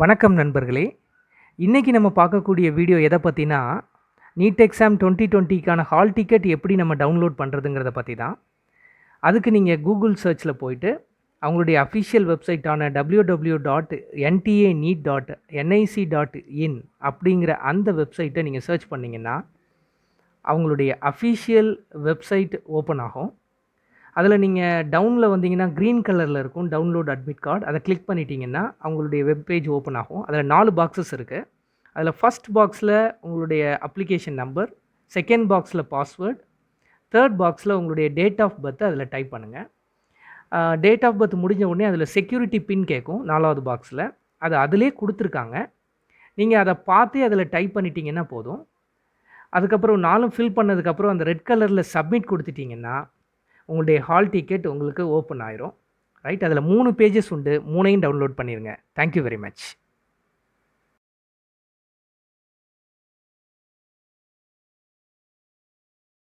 வணக்கம் நண்பர்களே. இன்றைக்கி நம்ம பார்க்கக்கூடிய வீடியோ எதை பற்றினா, நீட் எக்ஸாம் 2020க்கான ஹால் டிக்கெட் எப்படி நம்ம டவுன்லோட் பண்ணுறதுங்கிறத பற்றி தான். அதுக்கு நீங்கள் கூகுள் சர்ச்சில் போயிட்டு அவங்களுடைய அஃபிஷியல் வெப்சைட்டான www.ntaneet.nic.in அப்படிங்கிற அந்த வெப்சைட்டை நீங்கள் சர்ச் பண்ணிங்கன்னா அவங்களுடைய அஃபிஷியல் வெப்சைட் ஓப்பன் ஆகும். அதில் நீங்கள் டவுனில் வந்தீங்கன்னா க்ரீன் கலரில் இருக்கும் டவுன்லோட் அட்மிட் கார்டு. அதை கிளிக் பண்ணிட்டீங்கன்னா அவங்களுடைய வெப்பேஜ் ஓப்பன் ஆகும். அதில் 4 பாக்ஸஸ் இருக்குது. அதில் ஃபஸ்ட் பாக்ஸில் உங்களுடைய அப்ளிகேஷன் நம்பர், செகண்ட் பாக்ஸில் பாஸ்வேர்ட், தேர்ட் பாக்ஸில் உங்களுடைய டேட் ஆஃப் பர்த் அதில் டைப் பண்ணுங்கள். டேட் ஆஃப் பர்த் முடிஞ்ச உடனே அதில் செக்யூரிட்டி பின் கேட்கும் 4வது பாக்ஸில். அது அதிலே கொடுத்துருக்காங்க. நீங்கள் அதை பார்த்து அதில் டைப் பண்ணிட்டீங்கன்னா போதும். அதுக்கப்புறம் 4ம் ஃபில் பண்ணதுக்கப்புறம் அந்த ரெட் கலரில் சப்மிட் கொடுத்துட்டிங்கன்னா உங்களுடைய ஹால் டிக்கெட் உங்களுக்கு ஓப்பன் ஆயிரும். ரைட், அதில் 3 பேஜஸ் உண்டு. 3ஐயும் டவுன்லோட் பண்ணிடுங்க. Thank you very much.